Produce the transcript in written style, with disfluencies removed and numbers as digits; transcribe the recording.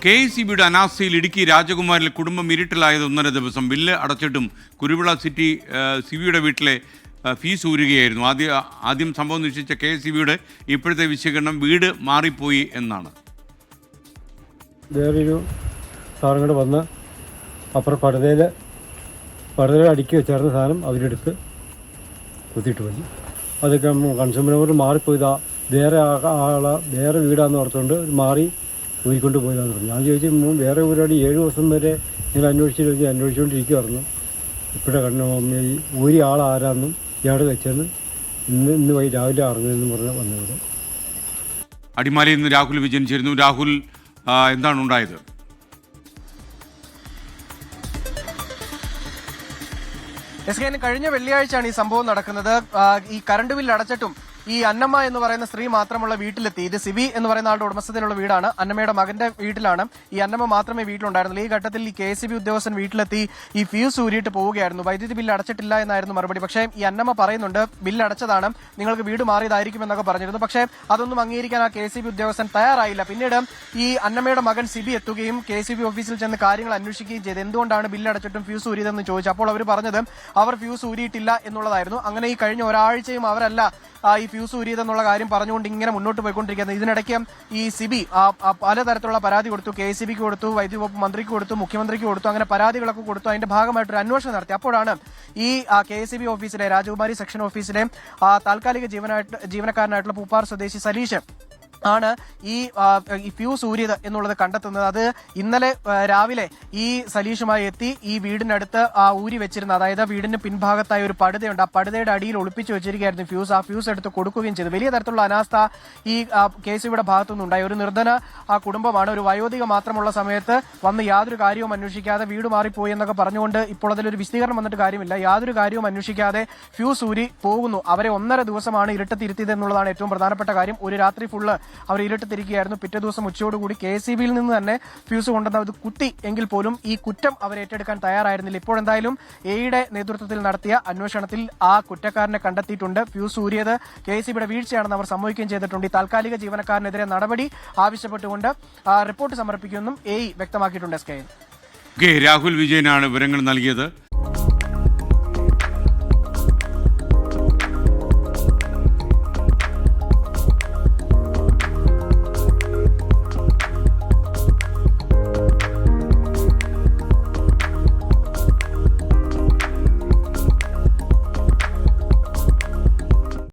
KECBയുടെ അനാസ്ഥയിൽ ഇടുക്കി രാജകുമാരിൽ കുടുംബം ഇരുട്ടിലായത് 1.5 ദിവസം. Bill അടച്ചിട്ടും Kuruvila city സിബിയുടെ വീട്ടിലെ ഫീസ് ഊരുകയായിരുന്നു. ആദ്യം സംഭവം നിശ്ചയിച്ച KECBയുടെ ഇപ്പോഴത്തെ വിശകലനം വീട് മാറിപ്പോയി എന്നാണ്. വേറൊരു സാധനം കൂടെ വന്ന് അപ്പുറം പടുതയിൽ അടുക്കി വെച്ചായിരുന്ന സാധനം അവരെടുത്ത് കുത്തിയിട്ട് പോയി. അതൊക്കെ കൺസ്യൂമർ മാറിപ്പോയതാ, വേറെ വീടാന്ന് ഓർത്തുകൊണ്ട് മാറി ഊരിക്കൊണ്ട് പോയതാന്ന് പറഞ്ഞു. ഞാൻ ചോദിച്ചു വേറെ ഊരാടി 7 ദിവസം വരെ നിങ്ങൾ അന്വേഷിച്ചുകൊണ്ടിരിക്കുമായിരുന്നു. ഇപ്പോഴേ ഊരി ആളാരാന്നും ഇയാൾ വെച്ചെന്ന് ഇന്ന് വൈകി രാവിലെ അറിഞ്ഞതെന്ന് പറഞ്ഞ് വന്നവർ. അടിമാലിയിൽ നിന്ന് രാഹുൽ വിജയൻ ചേരുന്നു. രാഹുൽ, എന്താണ് ഉണ്ടായത്? കഴിഞ്ഞ വെള്ളിയാഴ്ചയാണ് ഈ സംഭവം നടക്കുന്നത്. ഈ കറണ്ട് ബില്ല് അടച്ചിട്ടും ഈ അന്നമ്മ എന്ന് പറയുന്ന സ്ത്രീ മാത്രമുള്ള വീട്ടിലെത്തി. ഇത് സിബി എന്ന് പറയുന്ന ആളുടെ ഉടമസ്ഥതയിലുള്ള വീടാണ്. അന്നമ്മയുടെ മകന്റെ വീട്ടിലാണ്. ഈ അന്നമ്മ മാത്രമേ വീട്ടിലുണ്ടായിരുന്നുള്ളൂ. ഈ ഘട്ടത്തിൽ ഈ KECB ഉദ്യോഗസ്ഥൻ വീട്ടിലെത്തി ഈ ഫ്യൂസ് ഊരിയിട്ട് പോവുകയായിരുന്നു. വൈദ്യുതി ബില്ല് അടച്ചിട്ടില്ല എന്നായിരുന്നു മറുപടി. പക്ഷേ ഈ അന്നമ്മ പറയുന്നുണ്ട് ബില്ല് അടച്ചതാണ്, നിങ്ങൾക്ക് വീട് മാറിയതായിരിക്കും എന്നൊക്കെ പറഞ്ഞിരുന്നു. പക്ഷേ അതൊന്നും അംഗീകരിക്കാൻ ആ KECB ഉദ്യോഗസ്ഥൻ തയ്യാറായില്ല. പിന്നീട് ഈ അന്നമ്മയുടെ മകൻ സിബി എത്തുകയും KECB ഓഫീസിൽ ചെന്ന് കാര്യങ്ങൾ അന്വേഷിക്കുകയും ചെയ്ത് എന്തുകൊണ്ടാണ് ബില്ല് അടച്ചിട്ടും ഫ്യൂസ് ഊരിയതെന്ന് ചോദിച്ചു. അപ്പോൾ അവർ പറഞ്ഞത് അവർ ഫ്യൂസ് ഊരിയിട്ടില്ല എന്നുള്ളതായിരുന്നു. അങ്ങനെ ഈ കഴിഞ്ഞ ഒരാഴ്ചയും അവരല്ല ഈ ഫ്യൂസ് ഊരിയതെന്നുള്ള കാര്യം പറഞ്ഞുകൊണ്ട് ഇങ്ങനെ മുന്നോട്ട് പോയിക്കൊണ്ടിരിക്കുന്നത്. ഇതിനിടയ്ക്ക് ഈ സിബി പലതരത്തിലുള്ള പരാതി കൊടുത്തു. KECBക്ക് കൊടുത്തു, വൈദ്യുതി വകുപ്പ് മന്ത്രിക്ക് കൊടുത്തു, മുഖ്യമന്ത്രിക്ക് കൊടുത്തു. അങ്ങനെ പരാതികളൊക്കെ കൊടുത്തു. അതിന്റെ ഭാഗമായിട്ടൊരു അന്വേഷണം നടത്തി. അപ്പോഴാണ് ഈ KECB ഓഫീസിലെ രാജകുമാരി സെക്ഷൻ ഓഫീസിലെ താൽക്കാലിക ജീവനക്കാരനായിട്ടുള്ള പൂപ്പാർ സ്വദേശി സലീഷ് ആണ് ഈ ഫ്യൂസ് ഊരിയത് എന്നുള്ളത് കണ്ടെത്തുന്നത്. അത് ഇന്നലെ രാവിലെ ഈ സലീഷുമായി എത്തി ഈ വീടിനടുത്ത് ഊരി വെച്ചിരുന്ന, അതായത് വീടിന് പിൻഭാഗത്തായി ഒരു പടുതയുണ്ട്, ആ പടുതയുടെ അടിയിൽ ഒളിപ്പിച്ചു വെച്ചിരിക്കുകയായിരുന്നു ഫ്യൂസ്. ആ ഫ്യൂസ് എടുത്ത് കൊടുക്കുകയും ചെയ്തു. വലിയ തരത്തിലുള്ള അനാസ്ഥ ഈ KECBയുടെ ഭാഗത്തുനിന്നുണ്ടായി. ഒരു നിർധന കുടുംബമാണ്, ഒരു വയോധിക മാത്രമുള്ള സമയത്ത് വന്ന് യാതൊരു കാര്യവും അന്വേഷിക്കാതെ വീട് മാറിപ്പോയി എന്നൊക്കെ പറഞ്ഞുകൊണ്ട് ഇപ്പോൾ അതിലൊരു വിശദീകരണം വന്നിട്ട് കാര്യമില്ല. യാതൊരു കാര്യവും അന്വേഷിക്കാതെ ഫ്യൂസ് ഊരി പോകുന്നു. അവരെ 1.5 ദിവസമാണ് ഇരുട്ടത്തിരുത്തിയത് എന്നുള്ളതാണ് ഏറ്റവും പ്രധാനപ്പെട്ട കാര്യം. ഒരു രാത്രി ഫുള്ള് അവർ ഇരുട്ടത്തിരിക്കുകയായിരുന്നു. പിറ്റേ ദിവസം ഉച്ചയോടുകൂടി KECBയിൽ നിന്ന് തന്നെ ഫ്യൂസ് കൊണ്ടുവന്ന് അത് കുത്തി എങ്കിൽ പോലും ഈ കുറ്റം അവർ ഏറ്റെടുക്കാൻ തയ്യാറായിരുന്നില്ല. ഇപ്പോൾ എന്തായാലും എയുടെ നേതൃത്വത്തിൽ നടത്തിയ അന്വേഷണത്തിൽ ആ കുറ്റക്കാരനെ കണ്ടെത്തിയിട്ടുണ്ട്. ഫ്യൂസ് ഊരിയത് KECBയുടെ വീഴ്ചയാണെന്ന് അവർ സമ്മതിക്കുകയും ചെയ്തിട്ടുണ്ട്. ഈ താൽക്കാലിക ജീവനക്കാരനെതിരെ നടപടി ആവശ്യപ്പെട്ടുകൊണ്ട് റിപ്പോർട്ട് സമർപ്പിക്കുമെന്നും വ്യക്തമാക്കിയിട്ടുണ്ട്. രാഹുൽ വിജയനാണ് വിവരങ്ങൾ നൽകിയത്.